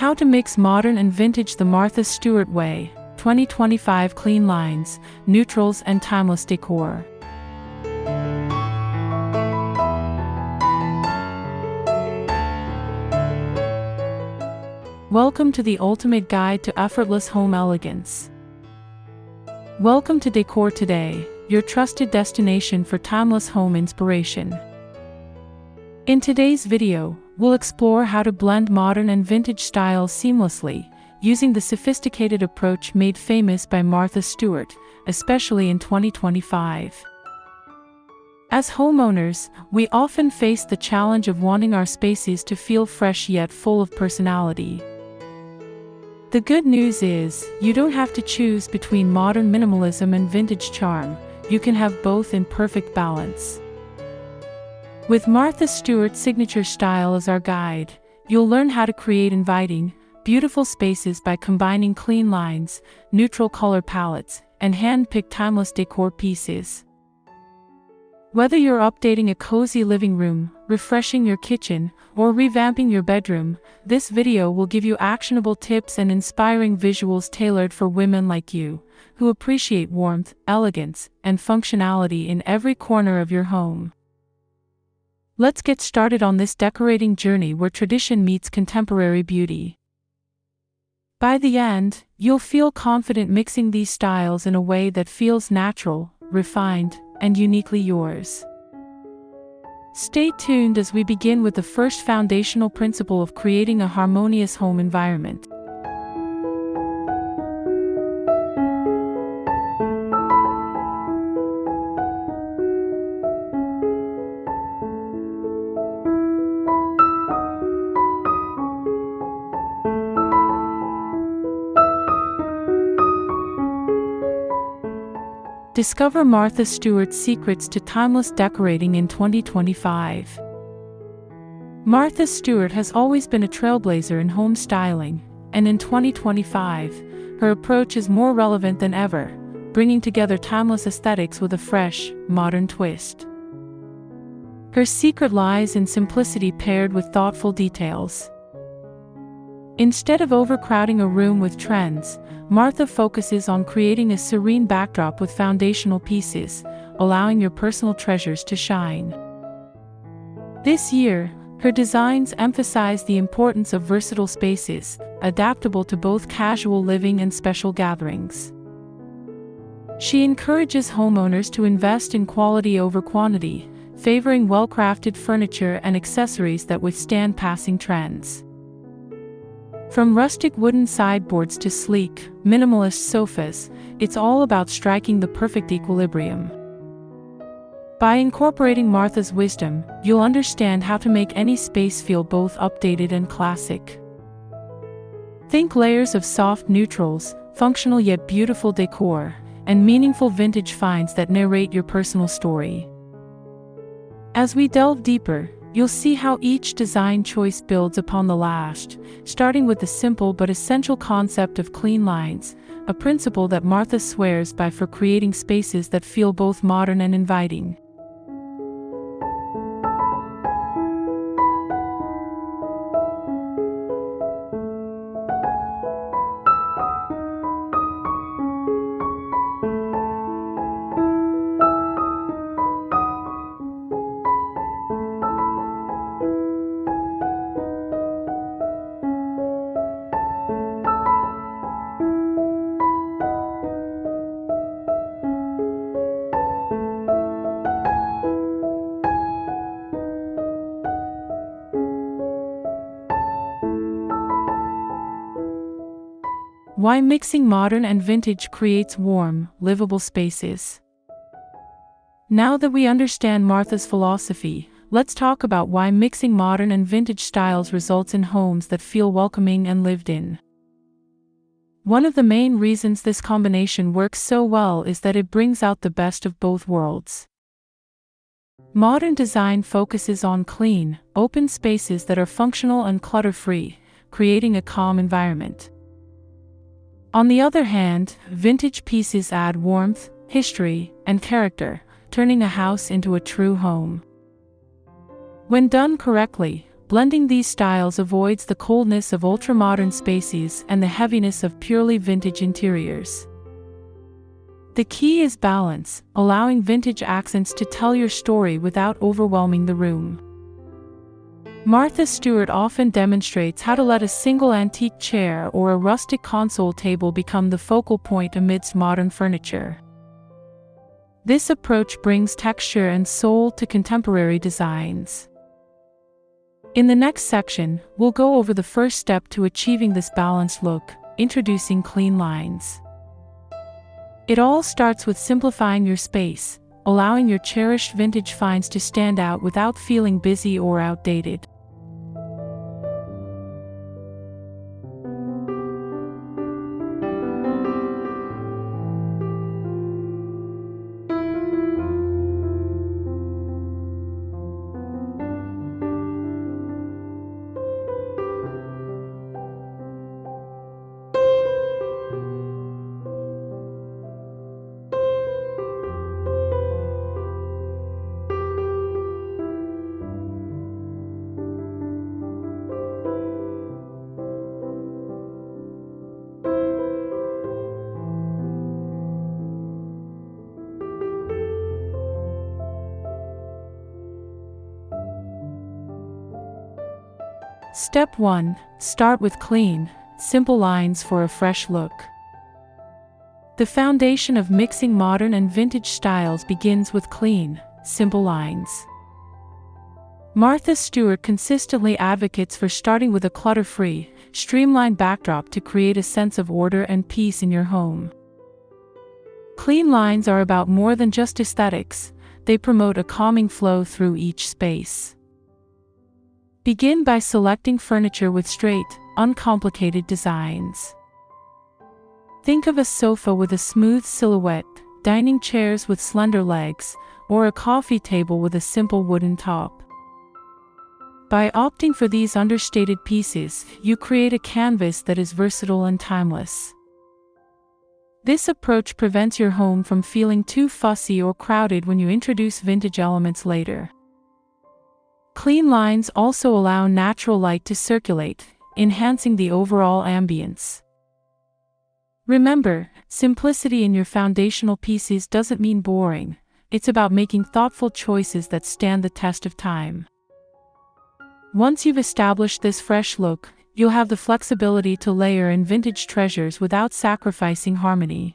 How to mix modern and vintage the Martha Stewart way, 2025 clean lines, neutrals and timeless decor. Welcome to the ultimate guide to effortless home elegance. Welcome to Decor Today, your trusted destination for timeless home inspiration. In today's video, we'll explore how to blend modern and vintage styles seamlessly, using the sophisticated approach made famous by Martha Stewart, especially in 2025. As homeowners, we often face the challenge of wanting our spaces to feel fresh yet full of personality. The good news is, you don't have to choose between modern minimalism and vintage charm. You can have both in perfect balance. With Martha Stewart's signature style as our guide, you'll learn how to create inviting, beautiful spaces by combining clean lines, neutral color palettes, and hand-picked timeless decor pieces. Whether you're updating a cozy living room, refreshing your kitchen, or revamping your bedroom, this video will give you actionable tips and inspiring visuals tailored for women like you, who appreciate warmth, elegance, and functionality in every corner of your home. Let's get started on this decorating journey where tradition meets contemporary beauty. By the end, you'll feel confident mixing these styles in a way that feels natural, refined, and uniquely yours. Stay tuned as we begin with the first foundational principle of creating a harmonious home environment. Discover Martha Stewart's secrets to timeless decorating in 2025. Martha Stewart has always been a trailblazer in home styling, and in 2025, her approach is more relevant than ever, bringing together timeless aesthetics with a fresh, modern twist. Her secret lies in simplicity paired with thoughtful details. Instead of overcrowding a room with trends, Martha focuses on creating a serene backdrop with foundational pieces, allowing your personal treasures to shine. This year, her designs emphasize the importance of versatile spaces, adaptable to both casual living and special gatherings. She encourages homeowners to invest in quality over quantity, favoring well-crafted furniture and accessories that withstand passing trends. From rustic wooden sideboards to sleek, minimalist sofas, it's all about striking the perfect equilibrium. By incorporating Martha's wisdom, you'll understand how to make any space feel both updated and classic. Think layers of soft neutrals, functional yet beautiful decor, and meaningful vintage finds that narrate your personal story. As we delve deeper, you'll see how each design choice builds upon the last, starting with the simple but essential concept of clean lines, a principle that Martha swears by for creating spaces that feel both modern and inviting. Why mixing modern and vintage creates warm, livable spaces. Now that we understand Martha's philosophy, let's talk about why mixing modern and vintage styles results in homes that feel welcoming and lived in. One of the main reasons this combination works so well is that it brings out the best of both worlds. Modern design focuses on clean, open spaces that are functional and clutter-free, creating a calm environment. On the other hand, vintage pieces add warmth, history, and character, turning a house into a true home. When done correctly, Blending these styles avoids the coldness of ultra-modern spaces and the heaviness of purely vintage interiors. The key is balance, allowing vintage accents to tell your story without overwhelming the room. Martha Stewart often demonstrates how to let a single antique chair or a rustic console table become the focal point amidst modern furniture. This approach brings texture and soul to contemporary designs. In the next section, we'll go over the first step to achieving this balanced look, introducing clean lines. It all starts with simplifying your space, allowing your cherished vintage finds to stand out without feeling busy or outdated. Step 1. Start with clean, simple lines for a fresh look. The foundation of mixing modern and vintage styles begins with clean, simple lines. Martha Stewart consistently advocates for starting with a clutter-free, streamlined backdrop to create a sense of order and peace in your home. Clean lines are about more than just aesthetics, they promote a calming flow through each space. Begin by selecting furniture with straight, uncomplicated designs. Think of a sofa with a smooth silhouette, dining chairs with slender legs, or a coffee table with a simple wooden top. By opting for these understated pieces, you create a canvas that is versatile and timeless. This approach prevents your home from feeling too fussy or crowded when you introduce vintage elements later. Clean lines also allow natural light to circulate, enhancing the overall ambience. Remember, simplicity in your foundational pieces doesn't mean boring, it's about making thoughtful choices that stand the test of time. Once you've established this fresh look, you'll have the flexibility to layer in vintage treasures without sacrificing harmony.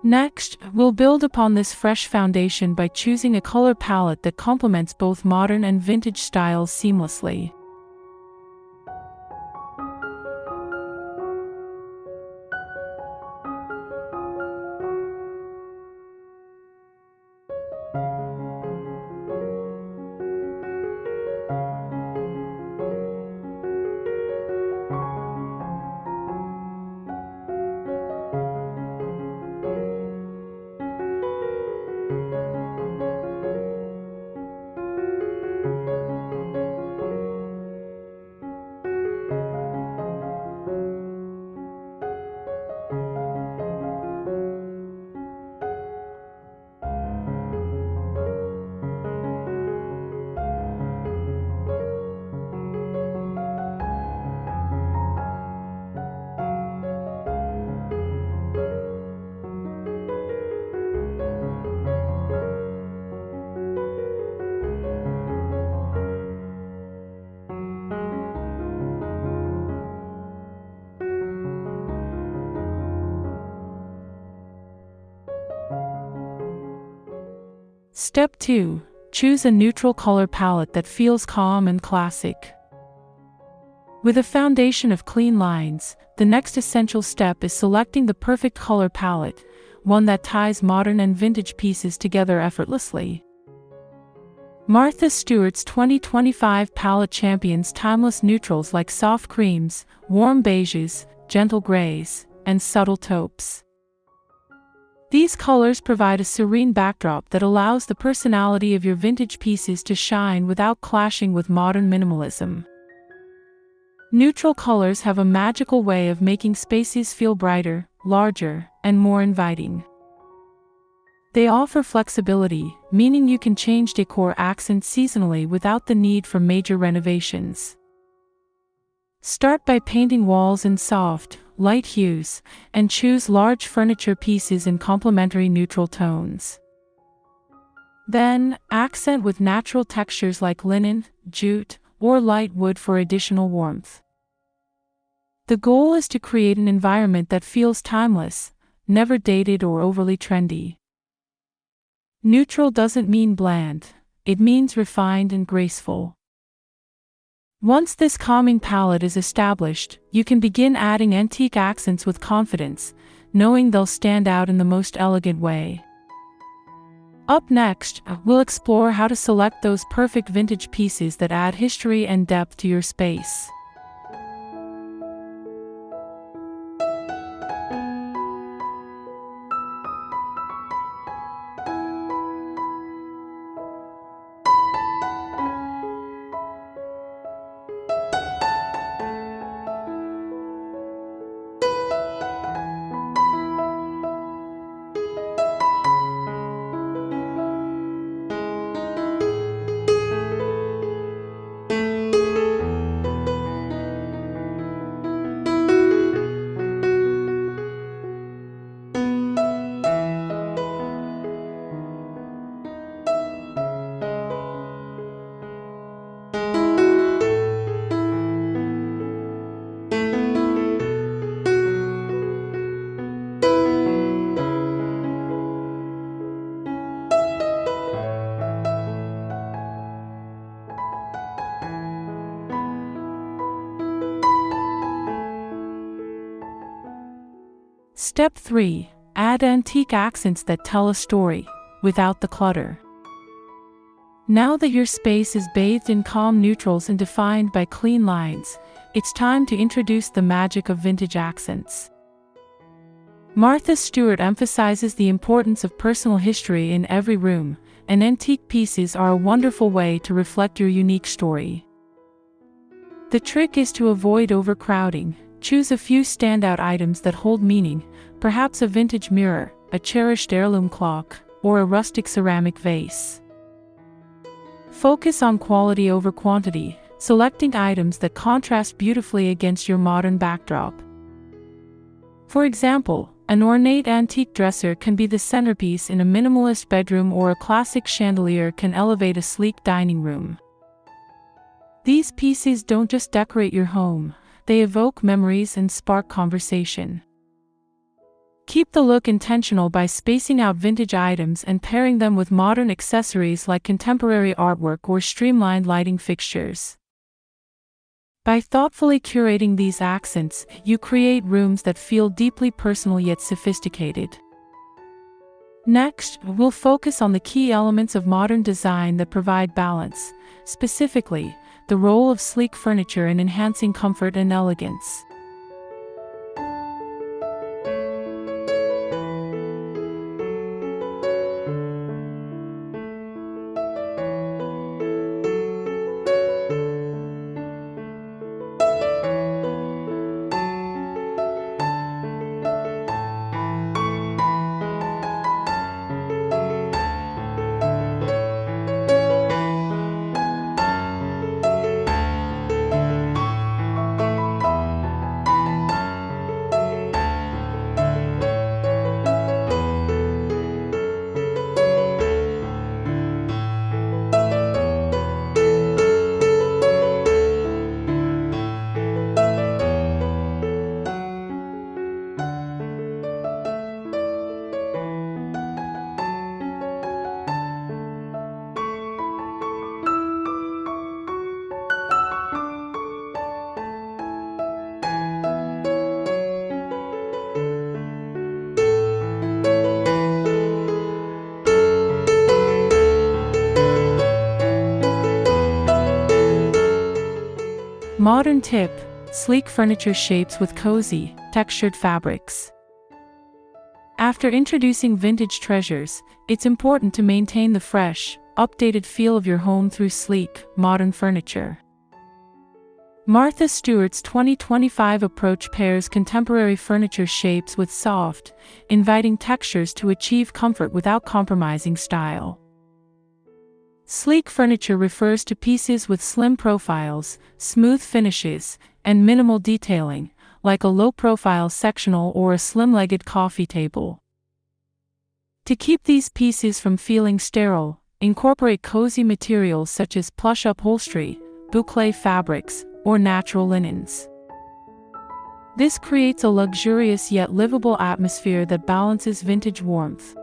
Next, we'll build upon this fresh foundation by choosing a color palette that complements both modern and vintage styles seamlessly. Step 2. Choose a neutral color palette that feels calm and classic. With a foundation of clean lines, the next essential step is selecting the perfect color palette, one that ties modern and vintage pieces together effortlessly. Martha Stewart's 2025 palette champions timeless neutrals like soft creams, warm beiges, gentle grays, and subtle taupes. These colors provide a serene backdrop that allows the personality of your vintage pieces to shine without clashing with modern minimalism. Neutral colors have a magical way of making spaces feel brighter, larger, and more inviting. They offer flexibility, meaning you can change decor accents seasonally without the need for major renovations. Start by painting walls in soft, light hues, and choose large furniture pieces in complementary neutral tones. Then, accent with natural textures like linen, jute, or light wood for additional warmth. The goal is to create an environment that feels timeless, never dated or overly trendy. Neutral doesn't mean bland, it means refined and graceful. Once this calming palette is established, you can begin adding antique accents with confidence, knowing they'll stand out in the most elegant way. Up next, we'll explore how to select those perfect vintage pieces that add history and depth to your space. Step 3. Add antique accents that tell a story, without the clutter. Now that your space is bathed in calm neutrals and defined by clean lines, it's time to introduce the magic of vintage accents. Martha Stewart emphasizes the importance of personal history in every room, and antique pieces are a wonderful way to reflect your unique story. The trick is to avoid overcrowding. Choose a few standout items that hold meaning, perhaps a vintage mirror, a cherished heirloom clock, or a rustic ceramic vase. Focus on quality over quantity, selecting items that contrast beautifully against your modern backdrop. For example, an ornate antique dresser can be the centerpiece in a minimalist bedroom, or a classic chandelier can elevate a sleek dining room. These pieces don't just decorate your home, they evoke memories and spark conversation. Keep the look intentional by spacing out vintage items and pairing them with modern accessories like contemporary artwork or streamlined lighting fixtures. By thoughtfully curating these accents, you create rooms that feel deeply personal yet sophisticated. Next, we'll focus on the key elements of modern design that provide balance, specifically, the role of sleek furniture in enhancing comfort and elegance. Modern tip: sleek furniture shapes with cozy, textured fabrics. After introducing vintage treasures, it's important to maintain the fresh, updated feel of your home through sleek, modern furniture. Martha Stewart's 2025 approach pairs contemporary furniture shapes with soft, inviting textures to achieve comfort without compromising style. Sleek furniture refers to pieces with slim profiles, smooth finishes, and minimal detailing, like a low-profile sectional or a slim-legged coffee table. To keep these pieces from feeling sterile, incorporate cozy materials such as plush upholstery, boucle fabrics, or natural linens. This creates a luxurious yet livable atmosphere that balances vintage warmth.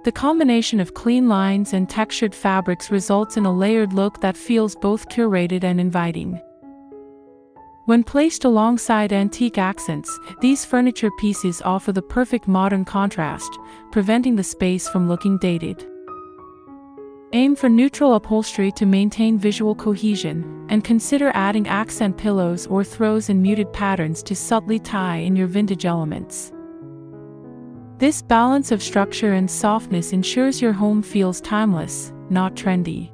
The combination of clean lines and textured fabrics results in a layered look that feels both curated and inviting. When placed alongside antique accents, these furniture pieces offer the perfect modern contrast, preventing the space from looking dated. Aim for neutral upholstery to maintain visual cohesion, and consider adding accent pillows or throws in muted patterns to subtly tie in your vintage elements. This balance of structure and softness ensures your home feels timeless, not trendy.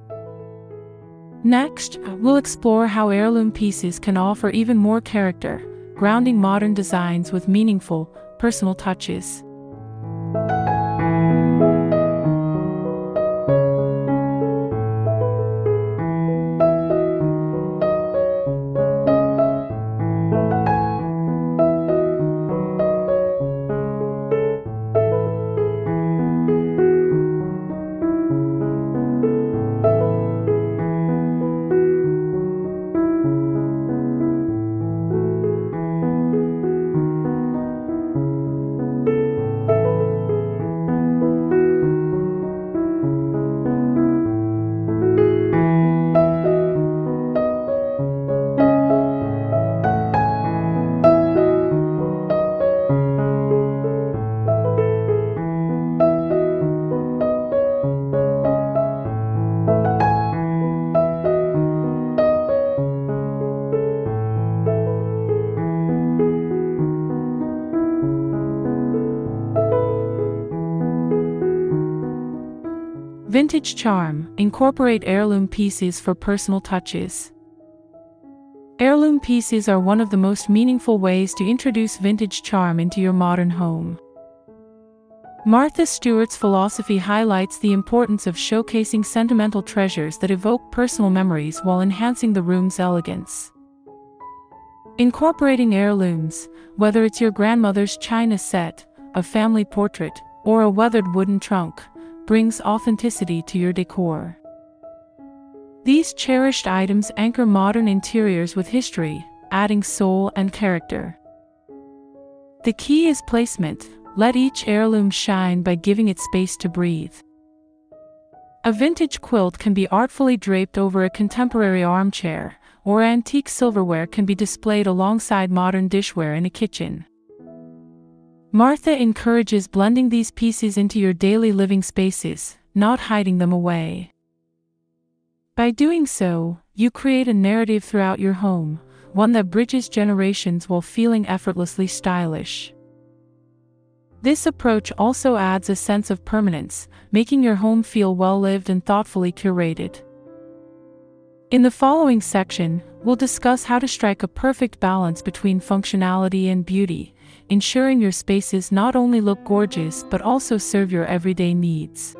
Next, we'll explore how heirloom pieces can offer even more character, grounding modern designs with meaningful, personal touches. Vintage charm. Incorporate heirloom pieces for personal touches. Heirloom pieces are one of the most meaningful ways to introduce vintage charm into your modern home. Martha Stewart's philosophy highlights the importance of showcasing sentimental treasures that evoke personal memories while enhancing the room's elegance. Incorporating heirlooms, whether it's your grandmother's china set, a family portrait, or a weathered wooden trunk, brings authenticity to your decor. These cherished items anchor modern interiors with history, adding soul and character. The key is placement. Let each heirloom shine by giving it space to breathe. A vintage quilt can be artfully draped over a contemporary armchair, or antique silverware can be displayed alongside modern dishware in a kitchen. Martha encourages blending these pieces into your daily living spaces, not hiding them away. By doing so, you create a narrative throughout your home, one that bridges generations while feeling effortlessly stylish. This approach also adds a sense of permanence, making your home feel well-lived and thoughtfully curated. In the following section, we'll discuss how to strike a perfect balance between functionality and beauty, ensuring your spaces not only look gorgeous but also serve your everyday needs.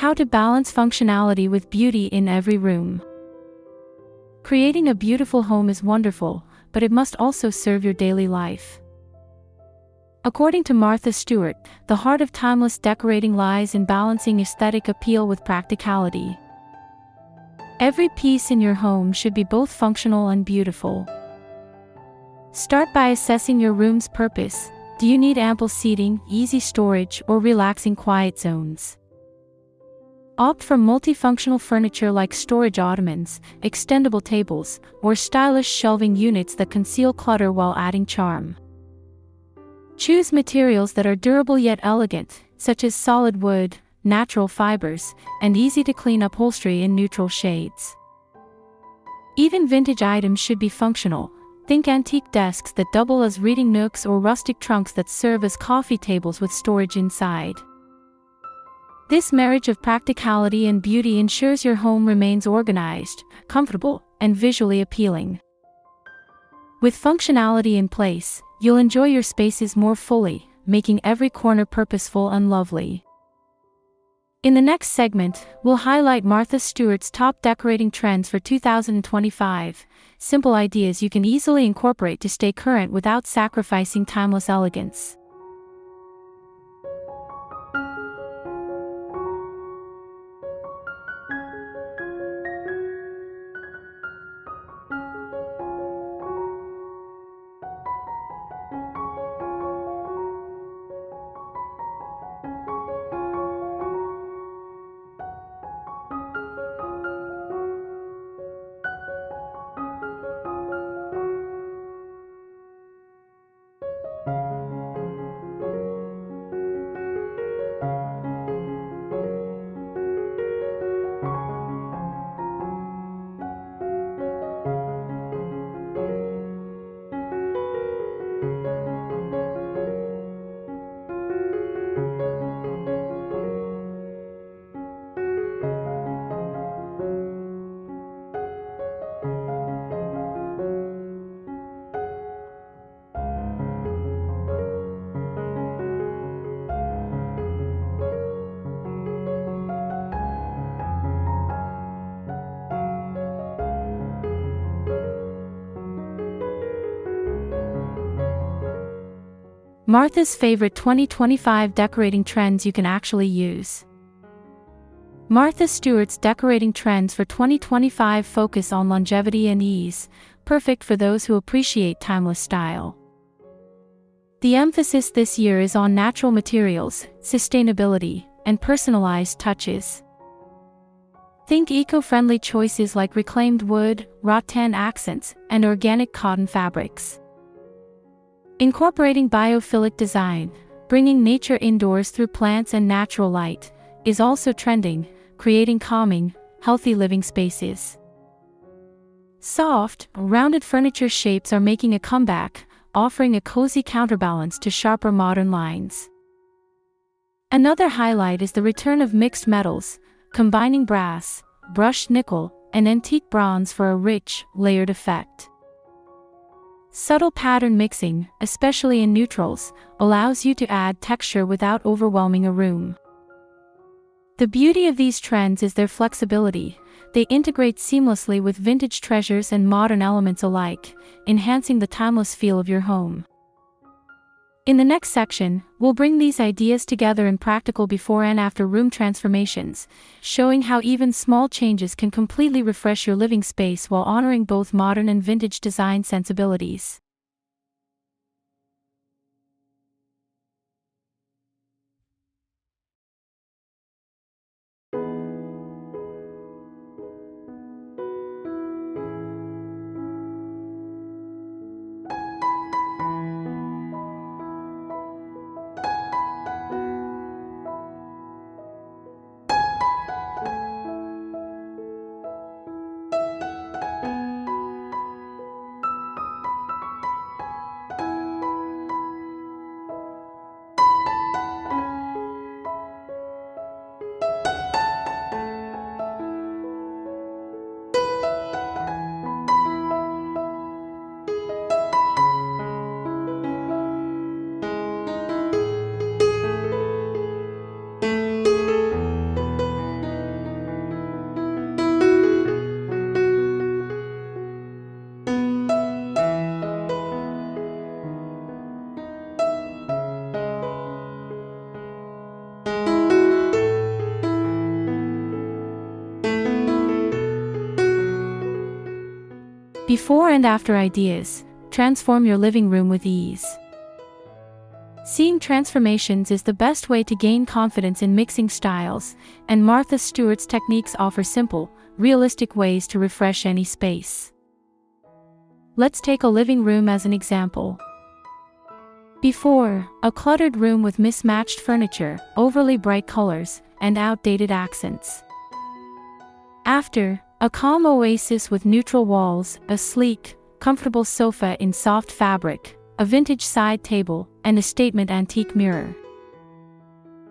how to balance functionality with beauty in every room. Creating a beautiful home is wonderful, but it must also serve your daily life. According to Martha Stewart, the heart of timeless decorating lies in balancing aesthetic appeal with practicality. Every piece in your home should be both functional and beautiful. Start by assessing your room's purpose. Do you need ample seating, easy storage, or relaxing quiet zones? Opt for multifunctional furniture like storage ottomans, extendable tables, or stylish shelving units that conceal clutter while adding charm. Choose materials that are durable yet elegant, such as solid wood, natural fibers, and easy-to-clean upholstery in neutral shades. Even vintage items should be functional. Think antique desks that double as reading nooks or rustic trunks that serve as coffee tables with storage inside. This marriage of practicality and beauty ensures your home remains organized, comfortable, and visually appealing. With functionality in place, you'll enjoy your spaces more fully, making every corner purposeful and lovely. In the next segment, we'll highlight Martha Stewart's top decorating trends for 2025, simple ideas you can easily incorporate to stay current without sacrificing timeless elegance. Martha's favorite 2025 decorating trends you can actually use. Martha Stewart's decorating trends for 2025 focus on longevity and ease, perfect for those who appreciate timeless style. The emphasis this year is on natural materials, sustainability, and personalized touches. Think eco-friendly choices like reclaimed wood, rattan accents, and organic cotton fabrics. Incorporating biophilic design, bringing nature indoors through plants and natural light, is also trending, creating calming, healthy living spaces. Soft, rounded furniture shapes are making a comeback, offering a cozy counterbalance to sharper modern lines. Another highlight is the return of mixed metals, combining brass, brushed nickel, and antique bronze for a rich, layered effect. Subtle pattern mixing, especially in neutrals, allows you to add texture without overwhelming a room. The beauty of these trends is their flexibility. They integrate seamlessly with vintage treasures and modern elements alike, enhancing the timeless feel of your home. In the next section, we'll bring these ideas together in practical before and after room transformations, showing how even small changes can completely refresh your living space while honoring both modern and vintage design sensibilities. Before and after ideas, transform your living room with ease. Seeing transformations is the best way to gain confidence in mixing styles, and Martha Stewart's techniques offer simple, realistic ways to refresh any space. Let's take a living room as an example. Before, a cluttered room with mismatched furniture, overly bright colors, and outdated accents. After, a calm oasis with neutral walls, a sleek, comfortable sofa in soft fabric, a vintage side table, and a statement antique mirror.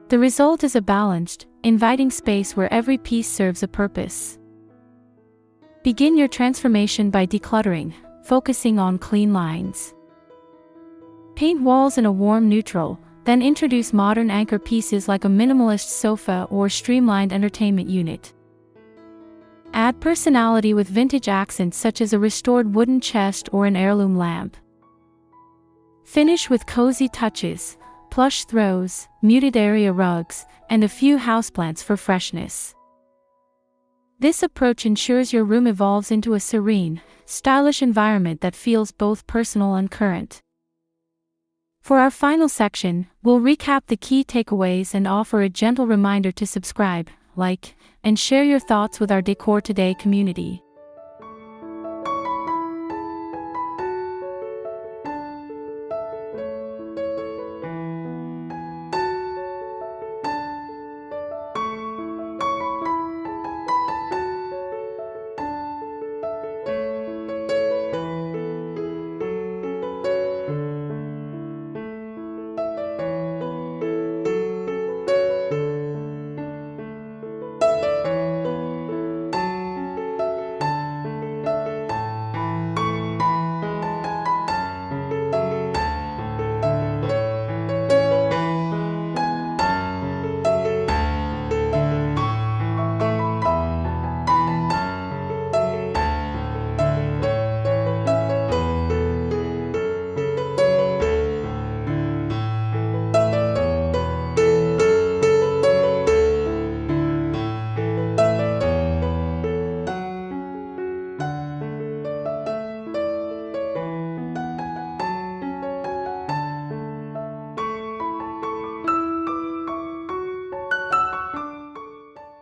The result is a balanced, inviting space where every piece serves a purpose. Begin your transformation by decluttering, focusing on clean lines. Paint walls in a warm neutral, then introduce modern anchor pieces like a minimalist sofa or streamlined entertainment unit. Add personality with vintage accents such as a restored wooden chest or an heirloom lamp. Finish with cozy touches, plush throws, muted area rugs, and a few houseplants for freshness. This approach ensures your room evolves into a serene, stylish environment that feels both personal and current. For our final section, we'll recap the key takeaways and offer a gentle reminder to subscribe, like, and share your thoughts with our Decor Today community.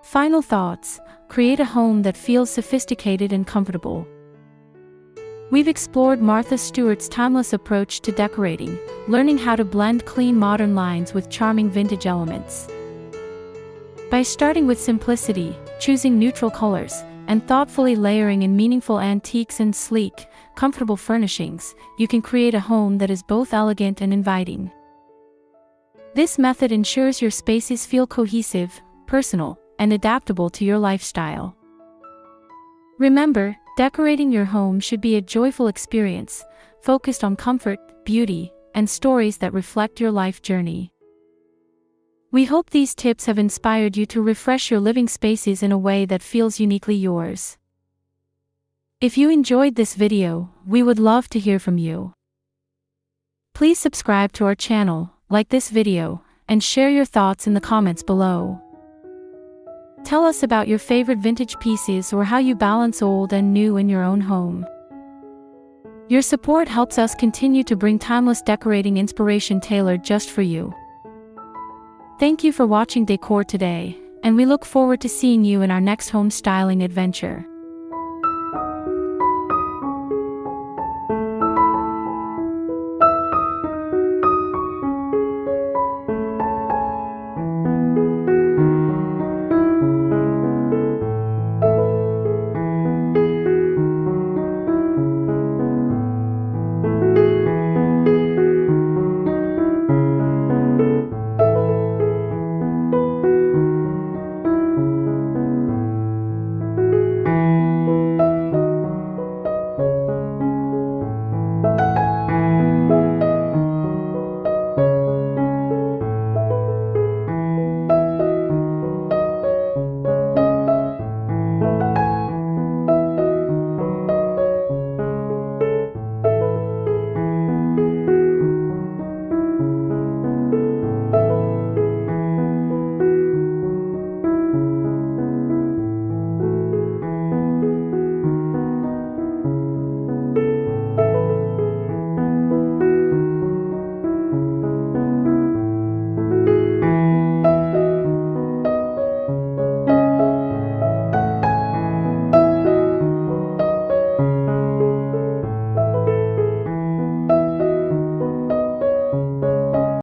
Final thoughts: create a home that feels sophisticated and comfortable. We've explored Martha Stewart's timeless approach to decorating, learning how to blend clean modern lines with charming vintage elements. By starting with simplicity, choosing neutral colors, and thoughtfully layering in meaningful antiques and sleek, comfortable furnishings, you can create a home that is both elegant and inviting. This method ensures your spaces feel cohesive, personal, and adaptable to your lifestyle. Remember, decorating your home should be a joyful experience, focused on comfort, beauty, and stories that reflect your life journey. We hope these tips have inspired you to refresh your living spaces in a way that feels uniquely yours. If you enjoyed this video, we would love to hear from you. Please subscribe to our channel, like this video, and share your thoughts in the comments below. Tell us about your favorite vintage pieces or how you balance old and new in your own home. Your support helps us continue to bring timeless decorating inspiration tailored just for you. Thank you for watching Decor Today, and we look forward to seeing you in our next home styling adventure.